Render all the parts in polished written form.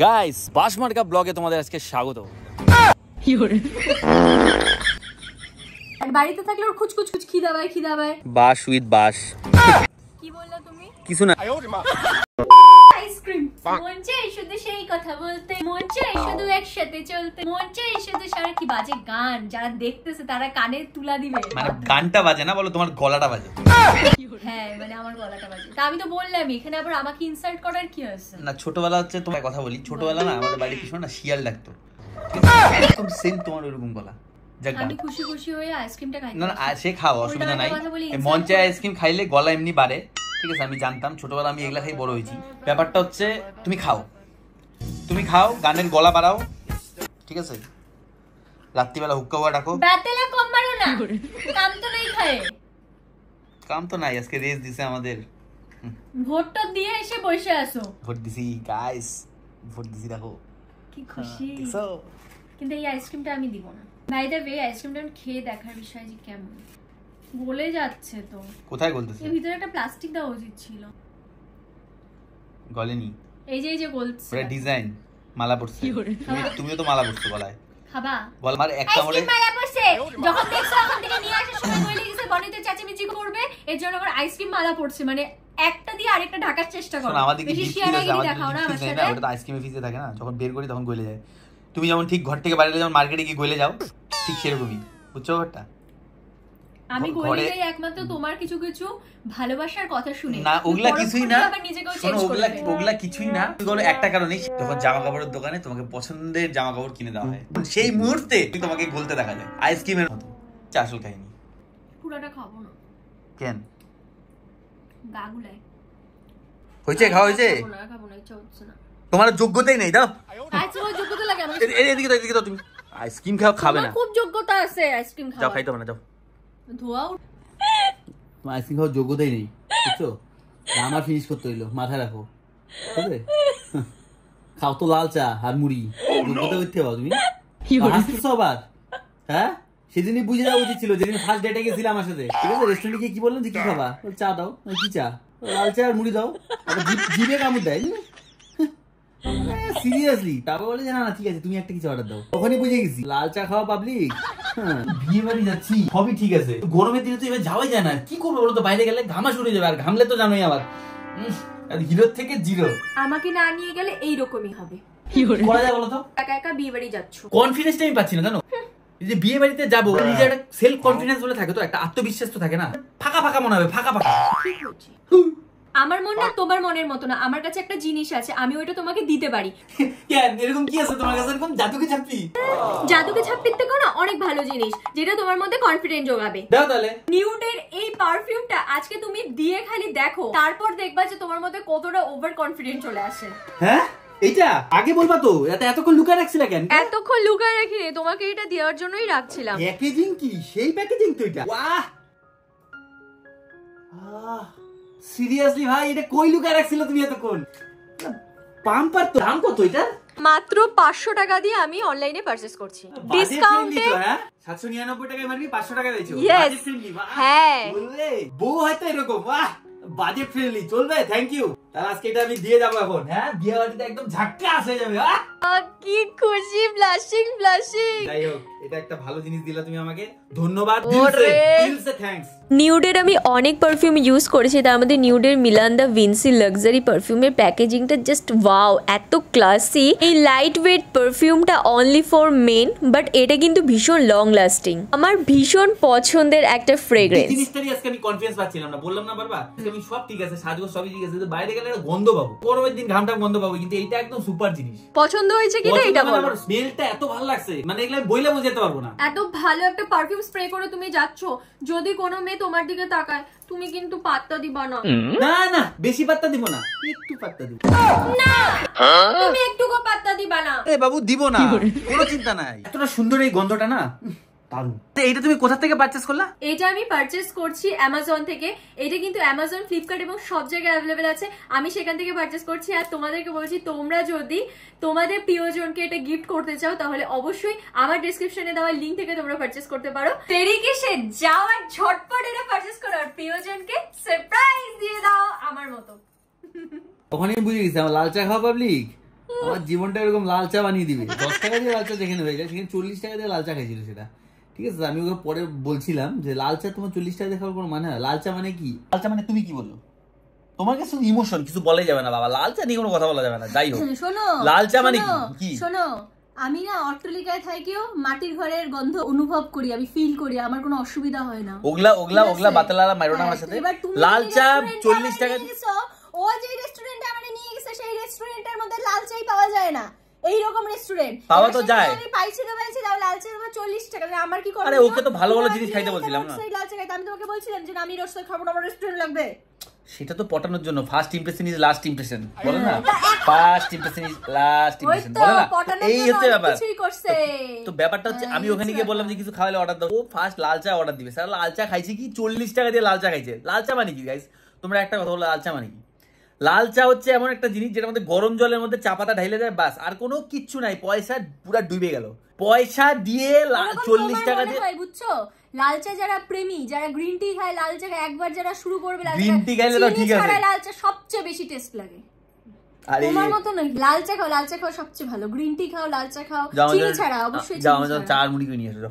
Guys বাসমার্কা ব্লগে তোমাদের আজকে স্বাগত। বাড়িতে থাকলে ওর খুচখুচ খিদা পায় বাস উইথ বাস। কি বললা তুমি? কিছু না। আইসক্রিম মন চাই শুধু সেই কথা বলতে, মন চাই শুধু একসাথে চলতে, মন চাই শুধু সারা কি বাজে গান, যারা দেখতেছে তারা কানে তুলা দিবে। মানে গানটা বাজে না, বলো তোমার গলাটা বাজে। হ্যাঁ মানে আমার গলাটা বাজে। তা আমি তো বললাম এখানে আবার আমাকে ইনসাল্ট করার কি আছে? না ছোটবেলা হচ্ছে তোমার কথা বলি, ছোটবেলা না আমাদের বাড়ির পিছনে না শিয়াল ডাকতো, একদম সেম তোমার ওরকম গলা। আমি খুশি খুশি হয়ে আইসক্রিমটা খাই। না না সে খাও, অসুবিধা নাই। মন চায় আইসক্রিম খাইলে গলা এমনি বাড়ে, ঠিক আছে আমি জানতাম, ছোটবেলা আমি এগুলা খাই বড় হয়েছি। ব্যাপারটা হচ্ছে তুমি খাও গানের গলা বাড়াও, ঠিক আছে। রাত্রিবেলা হুক্কা হুয়া ডাকো, বাতেলা কম মারো না, কাম তো নাই খায়। কাম তো নাই, আজকে রেস দিছে আমাদের। ভোটটা দিয়ে এসে বসে আছো। ভোট দিছি গাইস, ভোট দিছি দেখো কি খুশি। কিন্তু এই আইসক্রিমটা আমি দিব না। বাই দ্য ওয়ে আইসক্রিমটা খেয়ে দেখার বিষয় যে কেমন গলে যাচ্ছে। তো কোথায় গলতেছে? এর ভিতরে একটা প্লাস্টিক দেওয়া উচিত ছিল। গলেনি, এই যে গলছে। পুরো ডিজাইন মালা পড়ছে। তুমিও তো মালা পড়ছো গলায়। খাবা? বল মার একটা মরে মালা পড়ছে। যখন দেখছো ওখান থেকে নিয়ে আসার সময় বলে গেছে বনিতে চাচিমিচি করবে, এর জন্য আমার আইসক্রিম মালা পড়ছে। মানে একটা দিয়ে আরেকটা ঢাকার চেষ্টা করো। বেশি শিয়ানাগিরি দেখাও না আমার সাথে। ওটা তো আইসক্রিমে ফিজে থাকে না, যখন বের করি তখন গলে যায়। তুমি যেমন ঠিক ঘর থেকে বাইরে যেমন মার্কেটে গিয়ে গলে যাও, ঠিক সেরকমই, বুঝছো ব্যাপারটা? আমি গলে যাই একমাত্র তোমার কিছু কিছু ভালোবাসার কথা শুনে। না ওগুলা কিছুই না, শোনো ওগুলা কিছুই না। তুমি একটা কারণেই, যখন জামা কাপড়ের দোকানে তোমাকে পছন্দের জামা কাপড় কিনে দেওয়া হয়, সেই মুহূর্তে তোমাকে গলতে দেখা যায় আইসক্রিমের মতো। আসল কাহিনী। পুরোটা খাবো না। কেন? গাগুলাই হয়েছে, খাওয়া হয়েছে? খাবো না, ইচ্ছা হচ্ছে না। তোমার যোগ্যতাই নেই, দাও। আচ্ছা ওই যোগ্যতা লাগে আমার। এদিকে দাও, তুমি আইসক্রিম খাবে না? খুব যোগ্যতা আছে আইসক্রিম খাওয়ার। যাও খাইতে হবে না, যাও। ধোয়া তোমার আইসক্রিম খাওয়ার যোগ্যতাই নেই, বুঝছো? আমার ফিনিশ করতে হইলো, মাথায় রাখো, ঠিক আছে? খাও তো লাল চা আর মুড়ি, যোগ্যতা করতে পারো তুমি? হাসতেছো আবার? হ্যাঁ সেদিনই বুঝে যাওয়া উচিত ছিল, যেদিন ফার্স্ট ডেটে গেছিলাম আমার সাথে, ঠিক আছে? রেস্টুরেন্টে গিয়ে কি বললাম যে কি খাবা? চা দাও। কি চা? লাল চা আর মুড়ি দাও। জিভে কামড় দেয়। সিরিয়াসলি তারপর বলে যে না ঠিক আছে তুমি একটা কিছু অর্ডার দাও। তখনই বুঝে গেছি লাল চা খাওয়া পাবলিক। বিয়ে বাড়ি যাচ্ছি সবই ঠিক আছে, গরমের দিনে তো এবার যাওয়াই যায় না। কি করবো বলো তো, বাইরে গেলে ঘামা শুরু হয়ে যাবে, আর ঘামলে তো জানোই আবার হিরোর থেকে জিরো। আমাকে না নিয়ে গেলে এইরকমই হবে। করা যায় বলো তো? একা একা বিয়ে বাড়ি যাচ্ছ, কনফিডেন্সটা আমি পাচ্ছি না, জানো? যে বিয়ে বাড়িতে যাবো, নিজের একটা সেলফ কনফিডেন্স বলে থাকে, তো একটা আত্মবিশ্বাস তো থাকে না, ফাঁকা ফাঁকা মনে হবে, ফাঁকা ফাঁকা। আমার মন না তোমার মনের মতো না, আমার কাছে একটা জিনিস আছে, আমি ওইটা তোমাকে দিতে পারি। কেন এরকম কি আছে তোমার কাছে? এরকম জাদুকে ছাপ্পি? জাদুকে ছাপ্পির থেকেও না অনেক ভালো জিনিস, যেটা তোমার মধ্যে কনফিডেন্স যোগাবে। দাও তাহলে। নিউডের এই পারফিউমটা আজকে তুমি দিয়ে খালি দেখো, তারপর দেখবা যে তোমার মধ্যে কতটা ওভার কনফিডেন্স চলে আসে। হ্যাঁ এইটা আগে বলবা তো, এটা এতক্ষণ লুকায় রাখছিলা কেন? এতক্ষণ লুকায় রাখি তোমাকে এটা দেওয়ার জন্যই রাখছিলাম। প্যাকেজিং কি সেই প্যাকেজিং তো এটা? বাহ সিরিয়াসলি ভাই, এটা কই লুকায় রাখছিল তুমি এতক্ষণ? পাম্পার তো দাম কত এটা? মাত্র 500 টাকা দিয়ে আমি অনলাইনে পারচেজ করছি, ডিসকাউন্টে। 799 টাকায় মারবি, 500 টাকা দিয়েছো। Budget friendly. হ্যাঁ বললে বউ হয়তো এরকম, বাহ বাজেট ফ্রেন্ডলি, চলবে। Thank you. তাহলে আজকে এটা আমি দিয়ে যাবো এখন। হ্যাঁ বিয়ে বাড়িতে একদম ঝাক্কাস হয়ে যাবে। কি খুশি, ব্লাশিং। যাই হোক, এটা একটা ভালো জিনিস দিলা তুমি আমাকে, ধন্যবাদ। দিল সে থ্যাঙ্কস। নিউডের আমি অনেক পারফিউম ইউজ করেছি, তার মধ্যে নিউডের মিলান দ্য ভিনসি লাক্সারি পারফিউমের প্যাকেজিংটা জাস্ট ওয়াও, এত ক্লাসি। এই লাইট ওয়েট পারফিউমটা অনলি ফর মেন, বাট এটা কিন্তু ভীষণ লং লাস্টিং, আমার ভীষণ পছন্দের একটা ফ্রেগ্রেন্স। জিনিসটারই আজকে আমি কনফিডেন্স পাচ্ছিলাম না, বললাম না বারবার আমি সব ঠিক আছে, সাজগোজ সবই ঠিক আছে, বাইরে গেলে একটা গন্ধ পাবো, গরমের দিন ঘামটা গন্ধ পাবো, কিন্তু এইটা একদম সুপার জিনিস। পছন্দ হয়েছে কিনা এটা বলো। আমার স্মেলটা এত ভালো লাগছে, মানে এগুলা বইলে বোঝাতে পারবো না। এত ভালো একটা পারফিউম স্প্রে করে তুমি যাচ্ছ, যদি কোনো মেয়ে তোমার দিকে তাকায় তুমি কিন্তু পাত্তা দিবা না। না না বেশি পাত্তা দিব না, একটু পাত্তা দিব না, তুমি একটুকু পাত্তা দিবা না। এ বাবু দিব না, কোনো চিন্তা নাই। এতটা সুন্দর এই গন্ধটা না, দারুণ। এইটা তুমি কোথা থেকে পারচেজ করলা? এটা আমি পারচেজ করছি অ্যামাজন থেকে। এটা কিন্তু অ্যামাজন, ফ্লিপকার্ট এবং সব জায়গায় অ্যাভেলেবেল আছে, আমি সেখান থেকে পারচেজ করছি। আর তোমাদেরকে বলছি, তোমরা যদি তোমাদের প্রিয়জনকে এটা গিফট করতে চাও তাহলে অবশ্যই আমার ডেসক্রিপশনে দেওয়া লিংক থেকে তোমরা পারচেজ করতে পারো। দেরি কিসে, যাও আর ঝটপট এটা পারচেজ করো আর প্রিয়জনকে সারপ্রাইজ দিয়ে দাও আমার মতো। ওখানে বুঝে গেছি আমার লাল চা খাওয়া পাবলিক আমার জীবনটা এরকম লাল চা বানিয়ে দিবে। 10 টাকা দিয়ে লাল চা যেখানে হয়ে যায় সেখানে 40 টাকা দিয়ে লাল চা খাইছিল সেটা, ঠিক আছে? আমি ওকে পরে বলছিলাম যে লাল চা তোমার 40 টাকা দিয়ে খাওয়ার কোনো মানে হয়? লাল চা মানে কি? লাল চা মানে তুমি কি বলো? তোমার কাছে ইমোশন, কিছু বলাই যাবে না বাবা, লাল চা নিয়ে কোনো কথা বলা যাবে না। যাই হোক, শোনো লাল চা মানে কি? শোনো, আমি না অট্টালিকায় থাকিও মাটির ঘরের গন্ধ অনুভব করি, আমি ফিল করি, আমার কোনো অসুবিধা হয় না। ওগলা বাতালালা মাইরো না আমার সাথে। লাল চা 40 টাকা। ও যে রেস্টুরেন্টে আমারে নিয়ে গেছে সেই রেস্টুরেন্টের মধ্যে লাল চাই পাওয়া যায় না। এই রকম রেস্টুরেন্ট পাওয়া তো যায়। আমি পাইছি তাও লাল চা 40 টাকা। আমার কি করে? আরে ওকে তো ভালো ভালো জিনিস খাইতে বলছিলাম না। সেই লাল চা খাইতে আমি তোমাকে বলছিলাম যে আমি রোজ খাবো না, আমার রেস্টুরেন্ট লাগবে। সেটা তো পটানোর জন্য। First impression is last impression, বলো না? First impression is last impression, বলো না? এই হচ্ছে ব্যাপার। কিছুই করছে তো ব্যাপারটা হচ্ছে আমি ওখানে গিয়ে বললাম যে কিছু খাওয়ালে অর্ডার দাও, ও ফার্স্ট লাল চা অর্ডার দিবে। স্যার লাল চা খাইছি কি 40 টাকা দিয়ে লাল চা খাইছে। লাল চা মানে কি গাইস? তোমরা একটা কথা বলো, লাল চা মানে কি? লাল চা হচ্ছে এমন একটা জিনিস যেটার মধ্যে গরম জলের মধ্যে চা পাতা ঢাইলে যায়, বাস, আর কোনো কিচ্ছু নাই। পয়সা পুরো ডুবে গেল। পয়সা দিয়ে 40 টাকা দিয়ে, বুঝছো? লাল চা যারা প্রেমী, যারা গ্রিন টি খায়, লাল চা একবার যারা শুরু করবে, গ্রিন টি খাইলে তো ঠিক আছে, লাল চা সবচেয়ে বেশি টেস্ট লাগে। আরে তোমার মত নয়, লাল চা খাও সবচেয়ে ভালো। গ্রিন টি খাও, লাল চা খাও, চিনি ছাড়া, অবশ্যই চিনি ছাড়া। চা আর মুড়ি কিনে নিয়ে এসো।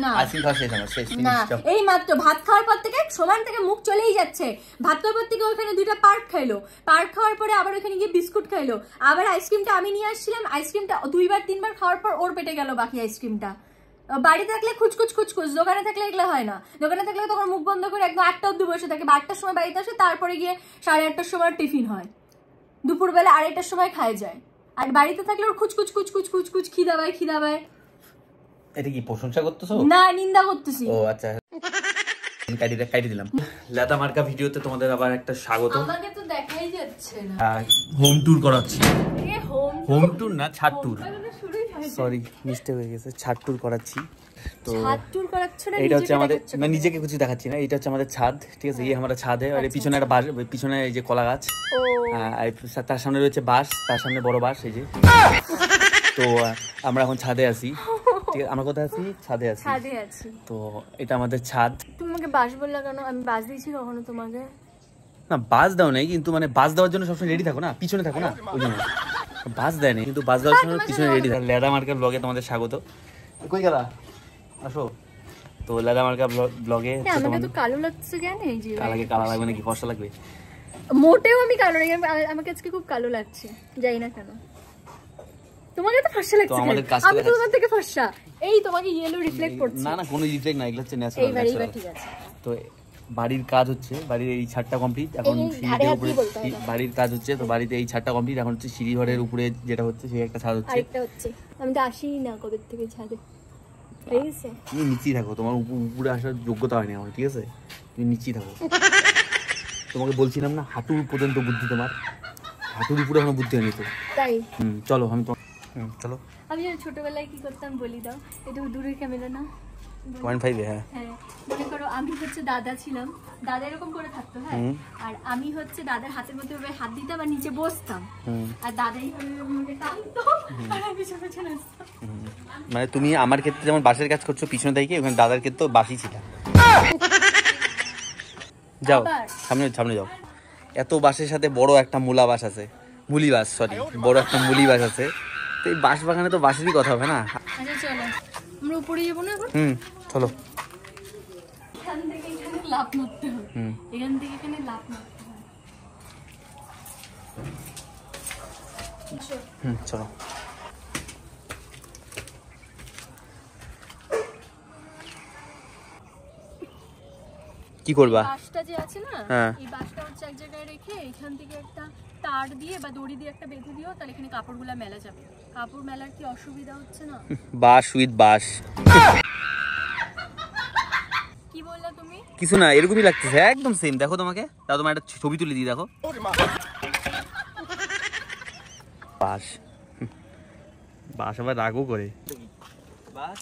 না আইসক্রিম খাওয়া শেষ আমার, শেষ না, এই মাত্র ভাত খাওয়ার পর থেকে সমান থেকে মুখ চলেই যাচ্ছে। ভাত খাওয়ার পর থেকে ওখানে 2টা পার্ক খাইলো, পার্ক খাওয়ার পরে আবার ওখানে গিয়ে বিস্কুট খাইলো, আবার আইসক্রিমটা আমি নিয়ে আসছিলাম, আইসক্রিমটা 2-3বার খাওয়ার পর ওর পেটে গেল বাকি আইসক্রিমটা। বাড়িতে থাকলে খুচকুচ, দোকানে থাকলে এগুলো হয় না। দোকানে থাকলে তখন মুখ বন্ধ করে একদম 8টা অব্দি বসে থাকে। 8টার সময় বাড়িতে আসে, তারপরে গিয়ে 8:30টার সময় টিফিন হয়, দুপুরবেলা 2:30টার সময় খায় যায়। আর বাড়িতে থাকলে ওর খুচকুচ খিদা পায়। এটা কি প্রশংসা করতেছো না নিন্দা করতেছি? ও আচ্ছা, কাটি দিলাম। লেদা মার্কা ভিডিওতে তোমাদের আবার একটা স্বাগত। আমাকে তো দেখাই যাচ্ছে না। হোম ট্যুর করাচ্ছি। হোম ট্যুর না, ছাদ ট্যুর, সরি মিস্টেক হয়ে গেছে। ছাদ ট্যুর করাচ্ছি। তো ছাদ ট্যুর করাচ্ছ না? এটা হচ্ছে আমাদের, না নিজেকে কিছু দেখাচ্ছি না, এটা হচ্ছে আমাদের ছাদ, ঠিক আছে? এই আমাদের ছাদে, আর পিছনে একটা বাঁশ, পিছনে এই যে কলা গাছ, তার সামনে রয়েছে বাঁশ, তার সামনে বড় বাঁশ, এই যে। তো আমরা এখন ছাদে আছি, ঠিক আছে? আমরা কোথায় আছি? ছাদে আছি। তো এটা আমাদের ছাদ। তুমি আমাকে বাস বললা কেন? আমি বাস দিয়েছি কখনো তোমাকে? না বাস দাও নাই, কিন্তু মানে বাস দেওয়ার জন্য সবসময় রেডি থাকো না, পিছনে থাকো না, ওই জন্য বাস দেয় নাই, কিন্তু বাস দেওয়ার জন্য পিছনে রেডি থাকো। লেদা মার্কা ব্লগে তোমাদের স্বাগত। কই গেলা? আসো। তো লেদা মার্কা ব্লগে আমাকে তো কালো লাগছে কেন? এই যে কালো লাগবে নাকি? ফর্সা লাগবে? মোটেও আমি কালো নই, আমাকে আজকে খুব কালো লাগছে, জানি না কেন। তোমাকে তো ফর্সা লাগছে, আমি তো তোমার থেকে ফর্সা। এই তোমাকে ইয়েলো রিফ্লেক্ট করছে। না কোনো রিফ্লেক্ট না, এগুলো হচ্ছে ন্যাচারাল। ঠিক আছে। তো বাড়ির কাজ হচ্ছে, বাড়ির এই ছাদটা কমপ্লিট, এখন সিঁড়ির উপরে বাড়ির কাজ হচ্ছে। তো বাড়িতে এই ছাদটা কমপ্লিট, এখন হচ্ছে সিঁড়ি ঘরের উপরে যেটা হচ্ছে সেই একটা ছাদ হচ্ছে। আরেকটা হচ্ছে, আমি তো আসিই না কবে থেকে ছাদে। ঠিক আছে, তুমি নিচেই থাকো, তোমার উপরে আসার যোগ্যতা হয়নি আমার, ঠিক আছে? তুমি নিচেই থাকো। তোমাকে বলছিলাম না হাঁটুর পর্যন্ত বুদ্ধি, তোমার হাঁটুর উপরে এখনো বুদ্ধি হয়নি তো। তাই চলো আমি চলো। আমি ছোটবেলায় কি করতাম বলি দাও? এটা দূরের ক্যামেরা না? 0.5 হ্যাঁ, মনে করো আমি হচ্ছে দাদা ছিলাম, দাদা এরকম করে থাকতো, হ্যাঁ, আর আমি হচ্ছে দাদার হাতের মধ্যে হাত দিতাম আর নিচে বসতাম, আর দাদাই আমাকে টানতো আর আমি পিছনে আসতাম। মানে তুমি আমার ক্ষেত্রে যেমন বাসের কাজ করছো পিছনে থেকে, ওখানে দাদার ক্ষেত্রে বাসই ছিল। যাও সামনে যাও। এত বাসের সাথে বড় একটা মুলি বাস আছে, বড় একটা মুলি বাস আছে। তো এই বাস বাগানে তো বাসেরই কথা হবে না? আচ্ছা চলো আমরা উপরে যাবো না এখন? চলো। এখান থেকে এখানে লাফ মারতে হবে, এখান থেকে এখানে লাফ মারতে হবে। চলো। কি করবা? বাসটা যে আছে না, এই বাসটা হচ্ছে এক জায়গায় রেখে এখান থেকে একটা তার দিয়ে বা দড়ি দিয়ে একটা বেঁধে দিও, তাহলে এখানে কাপড়গুলো মেলা যাবে। কাপড় মেলার কি অসুবিধা হচ্ছে না? বাস উইথ বাস। কি বললা তুমি? কিছু না, এরকমই লাগতেছে, একদম সেম। দেখো তোমাকে, তাও তোমার একটা ছবি তুলে দিই, দেখো বাস। বাস আবার রাগও করে। বাস,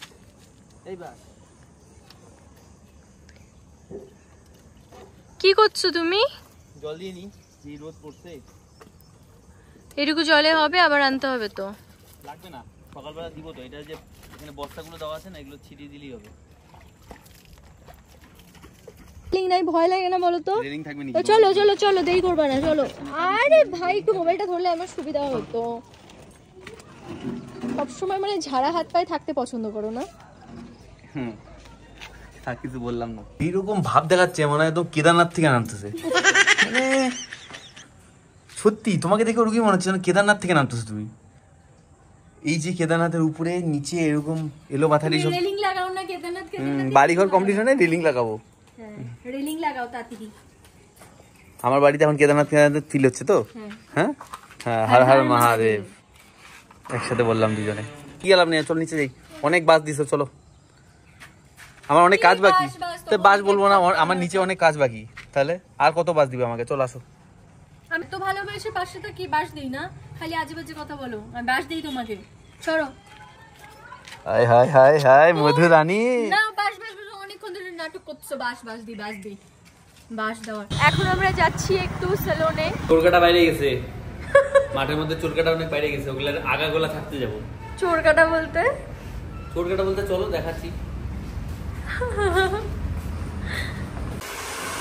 এই বাস। কি করছো তুমি? জল দিয়ে নি, যে রোদ পড়ছে। এটুকু জলে হবে, আবার আনতে হবে তো? লাগবে না, সকালবেলা দিব তো। এটা যে এখানে বস্তাগুলো দেওয়া আছে না, এগুলো ছিটিয়ে দিলেই হবে। নাই ভয় লাগে না বলো তো? রেলিং থাকবে তো চলো চলো চলো, দেরি করবা না, চলো। আরে ভাই একটু মোবাইলটা ধরলে আমার সুবিধা হতো। সবসময় মানে ঝাড়া হাত পায়ে থাকতে পছন্দ করো না? আর কিছু বললাম না। এইরকম ভাব দেখাচ্ছে মনে হয় একদম কেদারনাথ থেকে নামতেছে। মানে সত্যি তোমাকে দেখে ওরকমই মনে হচ্ছে যেন কেদারনাথ থেকে নামতেছে তুমি। এই যে কেদারনাথের উপরে নিচে এরকম এলো মাথারি সব রেলিং লাগাও না কেদারনাথ বাড়িঘর কম্পিটিশনে রেলিং লাগাবো। রেলিং লাগাও তাড়াতাড়ি। আমার বাড়িতে এখন কেদারনাথ ফিল হচ্ছে তো? হ্যাঁ হ্যাঁ, হর হর মহাদেব একসাথে বললাম দুজনে। কি গেলাম নিয়ে, চল নিচে যাই। অনেক বাস দিছো, চলো। আমার অনেক কাজ বাকি। তো বাস বলবো না, আমার নিচে অনেক কাজ বাকি। তাহলে আর কত বাস দিবে আমাকে? চল আসো। আমি তো ভালোবেসে পাশে তো কি বাস দেই না, খালি আজে বাজে কথা বলো। আমি বাস দেই তোমাকে, সরো। হাই হাই হাই হাই মধু রানী। না বাস বাস অনেকক্ষণ ধরে নাটক করছো। বাস বাস দি বাস দি বাস দেওয়ার। এখন আমরা যাচ্ছি একটু সেলুনে। চুলকাটা বাইরে গেছে, মাঠের মধ্যে চুলকাটা অনেক বাইরে গেছে, ওগুলার আগাগোলা থাকতে যাবো। চোরকাটা বলতে? চুলকাটা বলতে চলো দেখাচ্ছি।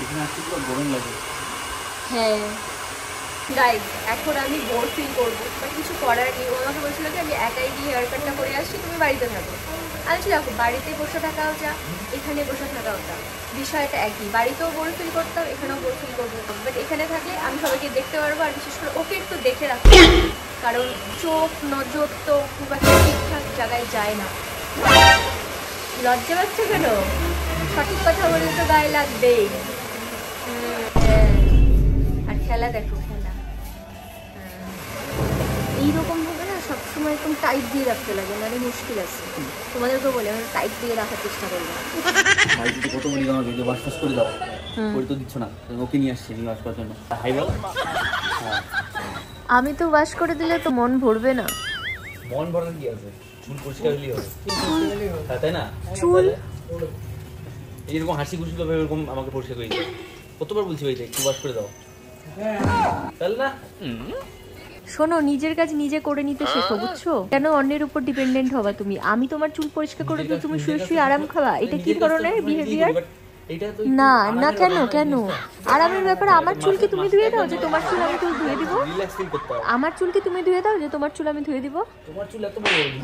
এখানে আসতে পুরো গরম লাগে। হ্যাঁ গাইস, এখন আমি বোর ফিল করবো, বাট কিছু করার নেই। ও আমাকে বলছিল যে আমি একাই গিয়ে হেয়ার কাটটা করে আসছি, তুমি বাড়িতে থাকো। আমি দেখো বাড়িতে বসে থাকাও যা, এখানে বসে থাকাও যা, বিষয়টা একই। বাড়িতেও বোর ফিল করতাম, এখানেও বোর ফিল করবো। বাট এখানে থাকলে আমি সবাইকে দেখতে পারবো, আর বিশেষ করে ওকে একটু দেখে রাখবো, কারণ চোখ নজর তো খুব একটা ঠিকঠাক জায়গায় যায় না। লজ্জা পাচ্ছে কেন? সঠিক কথা বললে তো গায়ে লাগবেই। আর খেলা দেখো, খেলা এইরকম ভাবে না সবসময় একদম টাইট দিয়ে রাখতে লাগে, মানে মুশকিল আছে। তোমাদেরকে বলে আমি টাইট দিয়ে রাখার চেষ্টা করবো। কত বলি আমার ভিডিও বাস টাস করে দাও, করে তো দিচ্ছ না। ওকে নিয়ে আসছি বাস করার জন্য। হাই বল। আমি তো ওয়াশ করে দিলে তো মন ভরবে না। মন ভরার কি আছে? চুল পরিষ্কার হলেই হবে, তাই না? চুল এরকম হাসি খুশি ভাবে এরকম আমাকে পরিষ্কার করে দিও। কতবার বলছি ভাই একটু ওয়াশ করে দাও, তাহলে না? শোনো, নিজের কাজ নিজে করে নিতে শেখো, বুঝছো? কেন অন্যের উপর ডিপেন্ডেন্ট হবা তুমি? আমি তোমার চুল পরিষ্কার করে দিই, তুমি শুয়ে শুয়ে আরাম খাবা? এটা কি ধরনের বিহেভিয়ার? না না, কেন কেন আরামের ব্যাপার? আমার চুল কি তুমি ধুয়ে দাও যে তোমার চুল আমি ধুয়ে দিব? আমার চুল কি তুমি ধুয়ে দাও যে তোমার চুল আমি ধুয়ে দিব?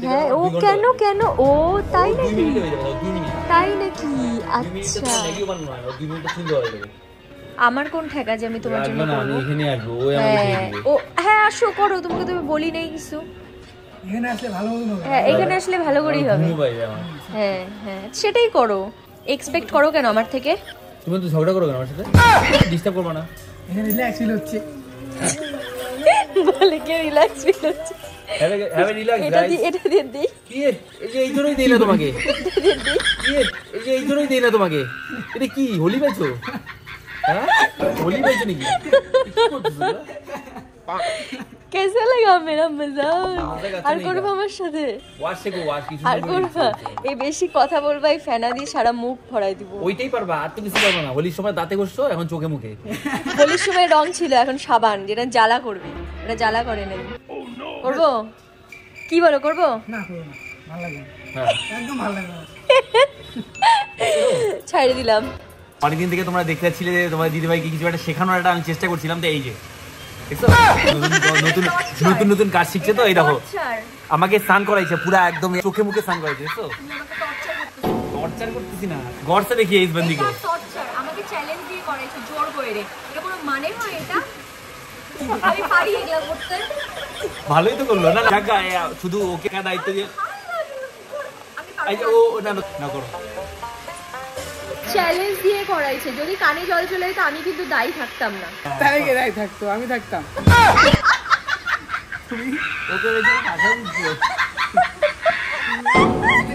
হ্যাঁ, ও কেন কেন? ও তাই নাকি? তাই নাকি? আচ্ছা, আমার কোন ঠেকা যে আমি তোমার জন্য করব? ও হ্যাঁ, আসো করো, তোমাকে তো বলি নাই কিছু। এখানে আসলে ভালো হবে। হ্যাঁ, এখানে আসলে ভালো করেই হবে। হ্যাঁ হ্যাঁ, সেটাই করো। এক্সপেক্ট করো কেন আমার থেকে? তুমি তো ঝগড়া করো কেন আমার সাথে? ডিস্টার্ব করবে না। এখানে রিল্যাক্স ফিল হচ্ছে। বলে কি রিল্যাক্স ফিল হচ্ছে? Have a relax guys. এটা দিয়ে দেই। কি এই যে এইজন্যই দেই না তোমাকে। এটা দিয়ে দেই। কি এই যে এইজন্যই দেই না তোমাকে। এটা কি হোলি পাইছো? হ্যাঁ, হোলি পাইছো নাকি? কি করতেছো? कैसा लगा मेरा मजाक? আর করবা আমার সাথে? ওয়াশ থেকে ওয়াশ কিছু আর করবা? এই বেশি কথা বলবা, এই ফেনা দিয়ে সারা মুখ ভরাই দিব। ওইটাই পারবা, আর তো কিছু পারবা না। হোলির সময় দাঁতে ঘষছো, এখন চোখে মুখে। হোলির সময় রং ছিল, এখন সাবান, যেটা জ্বালা করবে। এটা জ্বালা করে নাই। করবো? কি বলো, করবো? না করব না, ভালো লাগে। হ্যাঁ, একদম ভালো লাগে। ছাড়ে দিলাম। অনেকদিন থেকে তোমরা দেখতে যাচ্ছিলে যে তোমার দিদিভাইকে কিছু একটা শেখানোর একটা আমি চেষ্টা করছিলাম। তো এই যে নতুন নতুন কাজ শিখছে। তো এই দেখো, আমাকে স্নান করাইছে পুরা একদম চোখে মুখে স্নান করাইছে। টর্চার করতেছি না, গড়ছে দেখি এই বন্দিকে। আমাকে চ্যালেঞ্জ দিয়ে করাইছে জোর করে রে। এটা কোনো মানে হয়? এটা আমি পারি এগুলা করতে? ভালোই তো করলো না, শুধু ওকে দায়িত্ব দিয়ে। ও না করো, চ্যালেঞ্জ দিয়ে করাইছে। যদি কানে জল চলে যেত আমি কিন্তু দায়ী থাকতাম না। তাই কে দায়ী থাকতো? আমি থাকতাম। ওকে